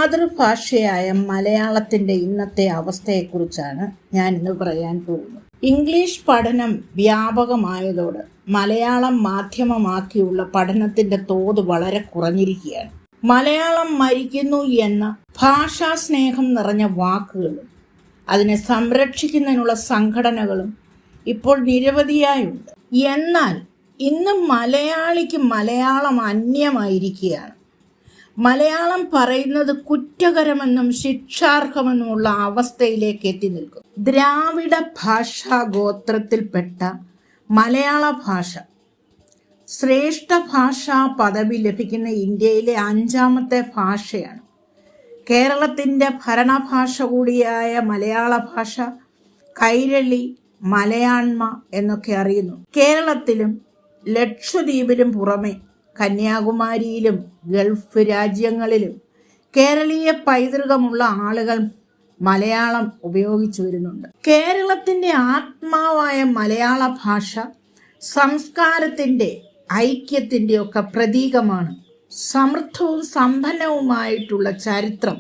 മാതൃഭാഷയായ മലയാളത്തിൻ്റെ ഇന്നത്തെ അവസ്ഥയെക്കുറിച്ചാണ് ഞാൻ ഇന്ന് പറയാൻ പോകുന്നത്. ഇംഗ്ലീഷ് പഠനം വ്യാപകമായതോടെ മലയാളം മാധ്യമമാക്കിയുള്ള പഠനത്തിൻ്റെ തോത് വളരെ കുറഞ്ഞിരിക്കുകയാണ്. മലയാളം മരിക്കുന്നു എന്ന ഭാഷാസ്നേഹം നിറഞ്ഞ വാക്കുകളും അതിനെ സംരക്ഷിക്കുന്നതിനുള്ള സംഘടനകളും ഇപ്പോൾ നിരവധിയായുണ്ട്. എന്നാൽ ഇന്ന് മലയാളിക്ക് മലയാളം അന്യമായിരിക്കുകയാണ്. മലയാളം പറയുന്നത് കുറ്റകരമെന്നും ശിക്ഷാർഹമെന്നുമുള്ള അവസ്ഥയിലേക്ക് എത്തി നിൽക്കും. ദ്രാവിഡ ഭാഷാ ഗോത്രത്തിൽപ്പെട്ട മലയാള ഭാഷ ശ്രേഷ്ഠ ഭാഷാ പദവി ലഭിക്കുന്ന ഇന്ത്യയിലെ 5ാമത്തെ ഭാഷയാണ്. കേരളത്തിൻ്റെ ഭരണഭാഷ കൂടിയായ മലയാള ഭാഷ കൈരളി, മലയാണ്മ എന്നൊക്കെ അറിയുന്നു. കേരളത്തിലും ലക്ഷദ്വീപിലും പുറമെ കന്യാകുമാരിയിലും ഗൾഫ് രാജ്യങ്ങളിലും കേരളീയ പൈതൃകമുള്ള ആളുകൾ മലയാളം ഉപയോഗിച്ചു വരുന്നുണ്ട്. കേരളത്തിൻ്റെ ആത്മാവായ മലയാള ഭാഷ സംസ്കാരത്തിൻ്റെ ഐക്യത്തിൻ്റെ ഒക്കെ പ്രതീകമാണ്. സമൃദ്ധവും സമ്പന്നവുമായിട്ടുള്ള ചരിത്രം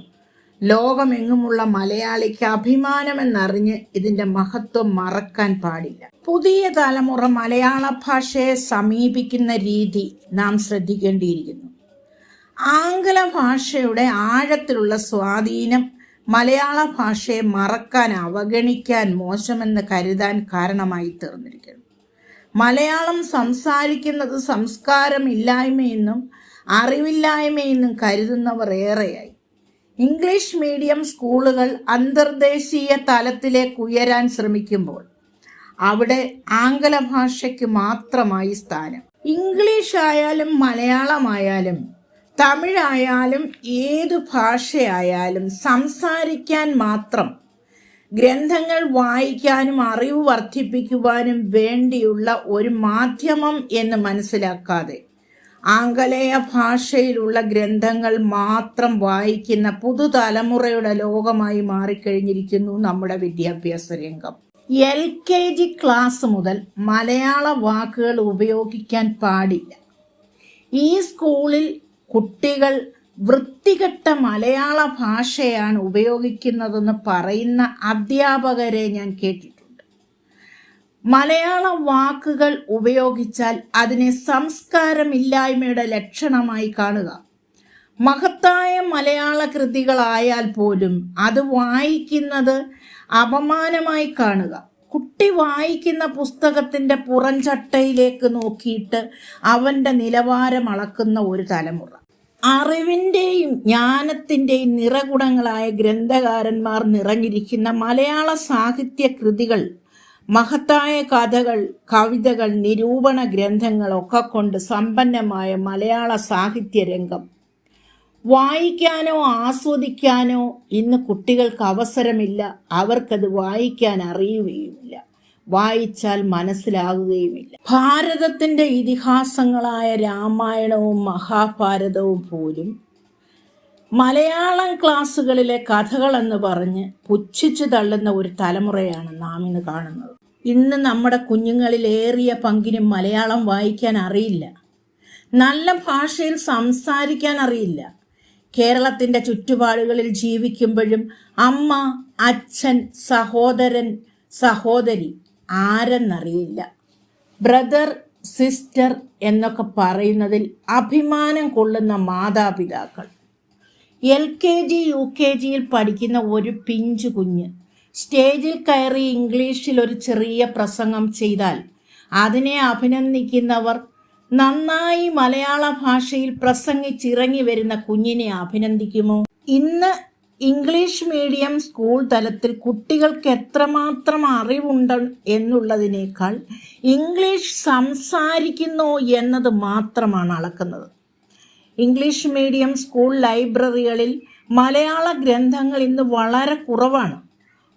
ലോകമെങ്ങുമുള്ള മലയാളിക്ക് അഭിമാനമെന്നറിഞ്ഞ് ഇതിൻ്റെ മഹത്വം മറക്കാൻ പാടില്ല. പുതിയ തലമുറ മലയാള ഭാഷയെ സമീപിക്കുന്ന രീതി നാം ശ്രദ്ധിക്കേണ്ടിയിരിക്കുന്നു. ആംഗല ഭാഷയുടെ ആഴത്തിലുള്ള സ്വാധീനം മലയാള ഭാഷയെ മറക്കാൻ, അവഗണിക്കാൻ, മോശമെന്ന് കരുതാൻ കാരണമായി തീർന്നിരിക്കുന്നു. മലയാളം സംസാരിക്കുന്നത് സംസ്കാരമില്ലായ്മയെന്നും അറിവില്ലായ്മയെന്നും കരുതുന്നവർ ഏറെയായി. ഇംഗ്ലീഷ് മീഡിയം സ്കൂളുകൾ അന്തർദേശീയ തലത്തിലേക്ക് ഉയരാൻ ശ്രമിക്കുമ്പോൾ അവിടെ ആംഗല ഭാഷയ്ക്ക് മാത്രമായി സ്ഥാനം. ഇംഗ്ലീഷ് ആയാലും മലയാളമായാലും തമിഴായാലും ഏതു ഭാഷയായാലും സംസാരിക്കാൻ മാത്രം, ഗ്രന്ഥങ്ങൾ വായിക്കാനും അറിവ് വർദ്ധിപ്പിക്കുവാനും വേണ്ടിയുള്ള ഒരു മാധ്യമം എന്ന് മനസ്സിലാക്കാതെ ആംഗലേയ ഭാഷയിലുള്ള ഗ്രന്ഥങ്ങൾ മാത്രം വായിക്കുന്ന പുതുതലമുറയുടെ ലോകമായി മാറിക്കഴിഞ്ഞിരിക്കുന്നു നമ്മുടെ വിദ്യാഭ്യാസ രംഗം. LKG ക്ലാസ് മുതൽ മലയാള വാക്കുകൾ ഉപയോഗിക്കാൻ പാടില്ല. ഈ സ്കൂളിൽ കുട്ടികൾ വൃത്തികെട്ട മലയാള ഭാഷയാണ് ഉപയോഗിക്കുന്നതെന്ന് പറയുന്ന അധ്യാപകരെ ഞാൻ കേട്ടിട്ടുണ്ട്. മലയാള വാക്കുകൾ ഉപയോഗിച്ചാൽ അതിനെ സംസ്കാരമില്ലായ്മയുടെ ലക്ഷണമായി കാണുക. മഹത്തായ മലയാള കൃതികളായാൽ പോലും അത് വായിക്കുന്നത് അപമാനമായി കാണുക. കുട്ടി വായിക്കുന്ന പുസ്തകത്തിൻ്റെ പുറംചട്ടയിലേക്ക് നോക്കിയിട്ട് അവൻ്റെ നിലവാരം അളക്കുന്ന ഒരു തലമുറ. അറിവിൻ്റെയും ജ്ഞാനത്തിൻ്റെയും നിറകുടങ്ങളായ ഗ്രന്ഥകാരന്മാർ നിറഞ്ഞിരിക്കുന്ന മലയാള സാഹിത്യ കൃതികൾ, മഹത്തായ കഥകൾ, കവിതകൾ, നിരൂപണ ഗ്രന്ഥങ്ങൾ ഒക്കെ കൊണ്ട് സമ്പന്നമായ മലയാള സാഹിത്യ രംഗം വായിക്കാനോ ആസ്വദിക്കാനോ ഇന്ന് കുട്ടികൾക്ക് അവസരമില്ല. അവർക്കത് വായിക്കാൻ അറിയുകയുമില്ല, വായിച്ചാൽ മനസ്സിലാകുകയുമില്ല. ഭാരതത്തിൻ്റെ ഇതിഹാസങ്ങളായ രാമായണവും മഹാഭാരതവും പോലും മലയാളം ക്ലാസ്സുകളിലെ കഥകളെന്ന് പറഞ്ഞ് പുച്ഛിച്ചു തള്ളുന്ന ഒരു തലമുറയാണ് നാം ഇന്ന് കാണുന്നത്. ഇന്ന് നമ്മുടെ കുഞ്ഞുങ്ങളിൽ ഏറിയ പങ്കിനും മലയാളം വായിക്കാൻ അറിയില്ല, നല്ല ഭാഷയിൽ സംസാരിക്കാൻ അറിയില്ല. കേരളത്തിൻ്റെ ചുറ്റുപാടുകളിൽ ജീവിക്കുമ്പോഴും അമ്മ, അച്ഛൻ, സഹോദരൻ, സഹോദരി ആരെന്നറിയില്ല. ബ്രദർ, സിസ്റ്റർ എന്നൊക്കെ പറയുന്നതിൽ അഭിമാനം കൊള്ളുന്ന മാതാപിതാക്കൾ. LKG UKGയിൽ പഠിക്കുന്ന ഒരു പിഞ്ചു കുഞ്ഞ് സ്റ്റേജിൽ കയറി ഇംഗ്ലീഷിൽ ഒരു ചെറിയ പ്രസംഗം ചെയ്താൽ അതിനെ അഭിനന്ദിക്കുന്നവർ നന്നായി മലയാള ഭാഷയിൽ പ്രസംഗിച്ചിറങ്ങി വരുന്ന കുഞ്ഞിനെ അഭിനന്ദിക്കുമോ? ഇന്ന് ഇംഗ്ലീഷ് മീഡിയം സ്കൂൾ തലത്തിൽ കുട്ടികൾക്ക് എത്രമാത്രം അറിവുണ്ട് എന്നുള്ളതിനേക്കാൾ ഇംഗ്ലീഷ് സംസാരിക്കുന്നോ എന്നത് മാത്രമാണ് അളക്കുന്നത്. ഇംഗ്ലീഷ് മീഡിയം സ്കൂൾ ലൈബ്രറികളിൽ മലയാള ഗ്രന്ഥങ്ങൾ ഇന്ന് വളരെ കുറവാണ്.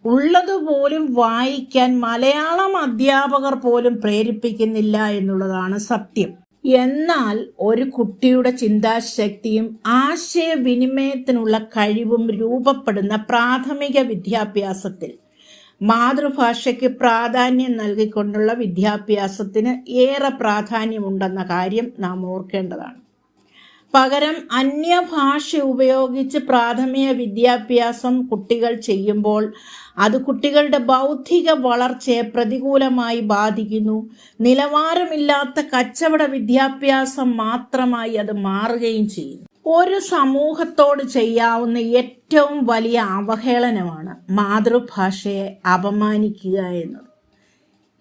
ഉള്ളതുപോലും വായിക്കാൻ മലയാളം അധ്യാപകർ പോലും പ്രേരിപ്പിക്കുന്നില്ല എന്നുള്ളതാണ് സത്യം. എന്നാൽ ഒരു കുട്ടിയുടെ ചിന്താശക്തിയും ആശയവിനിമയത്തിനുള്ള കഴിവും രൂപപ്പെടുന്ന പ്രാഥമിക വിദ്യാഭ്യാസത്തിൽ മാതൃഭാഷയ്ക്ക് പ്രാധാന്യം നൽകിക്കൊണ്ടുള്ള വിദ്യാഭ്യാസത്തിന് ഏറെ പ്രാധാന്യമുണ്ടെന്ന കാര്യം നാം ഓർക്കേണ്ടതാണ്. പകരം അന്യഭാഷ ഉപയോഗിച്ച് പ്രാഥമിക വിദ്യാഭ്യാസം കുട്ടികൾ ചെയ്യുമ്പോൾ അത് കുട്ടികളുടെ ബൗദ്ധിക വളർച്ചയെ പ്രതികൂലമായി ബാധിക്കുന്നു. നിലവാരമില്ലാത്ത കച്ചവട വിദ്യാഭ്യാസം മാത്രമായി അത് മാറുകയും ചെയ്യുന്നു. ഒരു സമൂഹത്തോട് ചെയ്യാവുന്ന ഏറ്റവും വലിയ അവഹേളനമാണ് മാതൃഭാഷയെ അപമാനിക്കുക എന്നത്.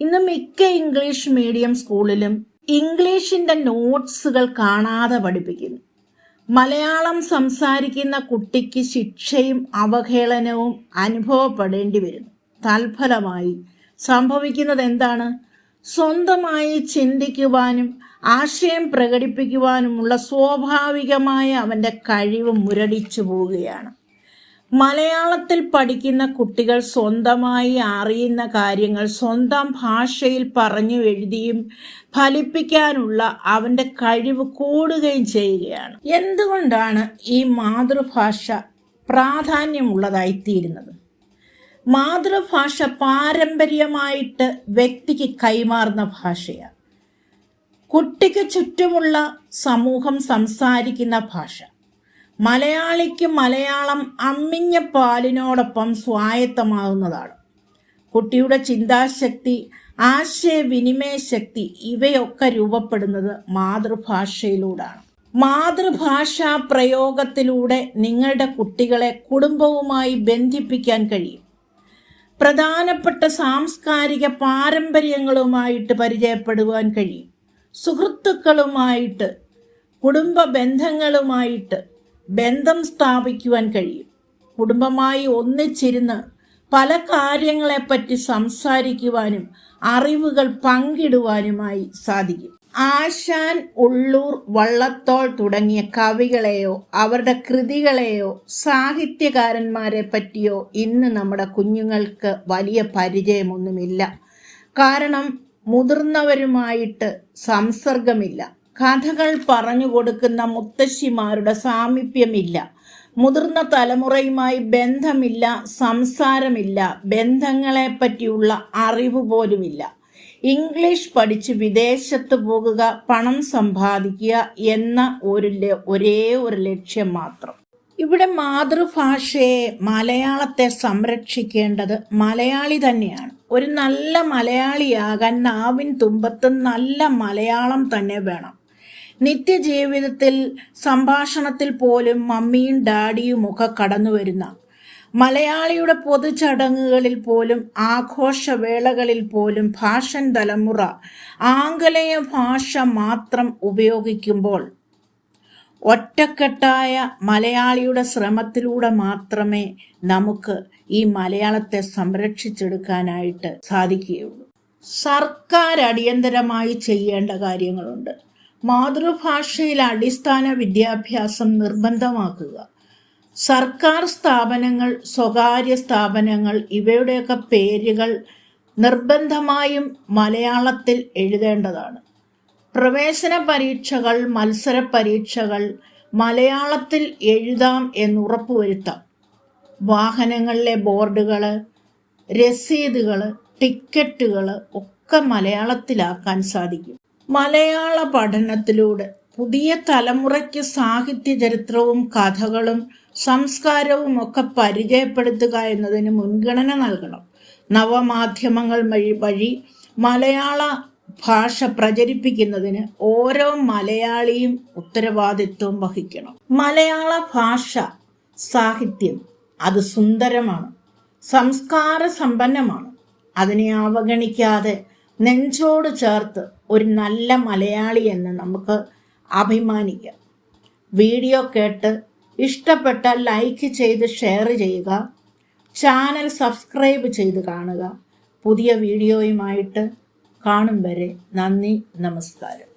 ഇന്ന് മിക്ക ഇംഗ്ലീഷ് മീഡിയം സ്കൂളിലും ഇംഗ്ലീഷിൻ്റെ നോട്ട്സുകൾ കാണാതെ പഠിപ്പിക്കുന്നു. മലയാളം സംസാരിക്കുന്ന കുട്ടിക്ക് ശിക്ഷയും അവഹേളനവും അനുഭവപ്പെടേണ്ടി വരുന്നു. തൽഫലമായി സംഭവിക്കുന്നത് എന്താണ്? സ്വന്തമായി ചിന്തിക്കുവാനും ആശയം പ്രകടിപ്പിക്കുവാനുമുള്ള സ്വാഭാവികമായ അവൻ്റെ കഴിവ് മുരടിച്ചു പോവുകയാണ്. മലയാളത്തിൽ പഠിക്കുന്ന കുട്ടികൾ സ്വന്തമായി അറിയുന്ന കാര്യങ്ങൾ സ്വന്തം ഭാഷയിൽ പറഞ്ഞു എഴുതിയും ഫലിപ്പിക്കാനുള്ള അവൻ്റെ കഴിവ് കൂടുകയും ചെയ്യുകയാണ്. എന്തുകൊണ്ടാണ് ഈ മാതൃഭാഷ പ്രാധാന്യമുള്ളതായിത്തീരുന്നത്? മാതൃഭാഷ പാരമ്പര്യമായിട്ട് വ്യക്തിക്ക് കൈമാറുന്ന ഭാഷയാണ്. കുട്ടിക്ക് ചുറ്റുമുള്ള സമൂഹം സംസാരിക്കുന്ന ഭാഷ. മലയാളിക്ക് മലയാളം അമ്മിഞ്ഞ പാലിനോടൊപ്പം സ്വായത്തമാകുന്നതാണ്. കുട്ടിയുടെ ചിന്താശക്തി, ആശയവിനിമയ ശക്തി ഇവയൊക്കെ രൂപപ്പെടുന്നത് മാതൃഭാഷയിലൂടെയാണ്. മാതൃഭാഷാ പ്രയോഗത്തിലൂടെ നിങ്ങളുടെ കുട്ടികളെ കുടുംബവുമായി ബന്ധിപ്പിക്കാൻ കഴിയും. പ്രധാനപ്പെട്ട സാംസ്കാരിക പാരമ്പര്യങ്ങളുമായിട്ട് പരിചയപ്പെടുവാൻ കഴിയും. സുഹൃത്തുക്കളുമായിട്ട്, കുടുംബ ബന്ധങ്ങളുമായിട്ട് ബന്ധം സ്ഥാപിക്കുവാൻ കഴിയും. കുടുംബമായി ഒന്നിച്ചിരുന്ന് പല കാര്യങ്ങളെപ്പറ്റി സംസാരിക്കുവാനും അറിവുകൾ പങ്കിടുവാനുമായി സാധിക്കും. ആശാൻ, ഉള്ളൂർ, വള്ളത്തോൾ തുടങ്ങിയ കവികളെയോ അവരുടെ കൃതികളെയോ സാഹിത്യകാരന്മാരെ പറ്റിയോ ഇന്ന് നമ്മുടെ കുഞ്ഞുങ്ങൾക്ക് വലിയ പരിചയമൊന്നുമില്ല. കാരണം മുതിർന്നവരുമായിട്ട് സംസർഗമില്ല. കഥകൾ പറഞ്ഞു കൊടുക്കുന്ന മുത്തശ്ശിമാരുടെ സാമീപ്യമില്ല. മുതിർന്ന തലമുറയുമായി ബന്ധമില്ല, സംസാരമില്ല, ബന്ധങ്ങളെ പറ്റിയുള്ള അറിവ് പോലുമില്ല. ഇംഗ്ലീഷ് പഠിച്ച് വിദേശത്ത് പോകുക, പണം സമ്പാദിക്കുക എന്ന ഒരേ ഒരു ലക്ഷ്യം മാത്രം. ഇവിടെ മാതൃഭാഷയെ, മലയാളത്തെ സംരക്ഷിക്കേണ്ടത് മലയാളി തന്നെയാണ്. ഒരു നല്ല മലയാളിയാകാൻ നാവിൻ തുമ്പത്ത് നല്ല മലയാളം തന്നെ വേണം. നിത്യജീവിതത്തിൽ സംഭാഷണത്തിൽ പോലും മമ്മിയും ഡാഡിയും ഒക്കെ കടന്നു വരുന്ന, മലയാളിയുടെ പൊതുചടങ്ങുകളിൽ പോലും ആഘോഷവേളകളിൽ പോലും ഭാഷൻ തലമുറ ആംഗലേയ ഭാഷ മാത്രം ഉപയോഗിക്കുമ്പോൾ ഒറ്റക്കെട്ടായ മലയാളിയുടെ ശ്രമത്തിലൂടെ മാത്രമേ നമുക്ക് ഈ മലയാളത്തെ സംരക്ഷിച്ചെടുക്കാനായിട്ട് സാധിക്കുകയുള്ളൂ. സർക്കാർ അടിയന്തരമായി ചെയ്യേണ്ട കാര്യങ്ങളുണ്ട്. മാതൃഭാഷയിൽ അടിസ്ഥാന വിദ്യാഭ്യാസം നിർബന്ധമാക്കുക. സർക്കാർ സ്ഥാപനങ്ങൾ, സ്വകാര്യ സ്ഥാപനങ്ങൾ ഇവയുടെയൊക്കെ പേരുകൾ നിർബന്ധമായും മലയാളത്തിൽ എഴുതേണ്ടതാണ്. പ്രവേശന പരീക്ഷകൾ, മത്സര പരീക്ഷകൾ മലയാളത്തിൽ എഴുതാം എന്നുറപ്പുവരുത്താം. വാഹനങ്ങളിലെ ബോർഡുകൾ, രസീതുകൾ, ടിക്കറ്റുകൾ ഒക്കെ മലയാളത്തിലാക്കാൻ സാധിക്കും. മലയാള പഠനത്തിലൂടെ പുതിയ തലമുറയ്ക്ക് സാഹിത്യ ചരിത്രവും കഥകളും സംസ്കാരവും ഒക്കെ പരിചയപ്പെടുത്തുക എന്നതിന് മുൻഗണന നൽകണം. നവമാധ്യമങ്ങൾ വഴി മലയാള ഭാഷ പ്രചരിപ്പിക്കുന്നതിന് ഓരോ മലയാളിയും ഉത്തരവാദിത്വം വഹിക്കണം. മലയാള ഭാഷ, സാഹിത്യം അത് സുന്ദരമാണ്, സംസ്കാര സമ്പന്നമാണ്. അതിനെ അവഗണിക്കാതെ നെഞ്ചോട് ചേർത്ത് ഒരു നല്ല മലയാളി എന്ന് നമുക്ക് അഭിമാനിക്കാം. വീഡിയോ കേട്ട് ഇഷ്ടപ്പെട്ടാൽ ലൈക്ക് ചെയ്ത് ഷെയർ ചെയ്യുക. ചാനൽ സബ്സ്ക്രൈബ് ചെയ്ത് കാണുക. പുതിയ വീഡിയോയുമായിട്ട് കാണും വരെ നന്ദി, നമസ്കാരം.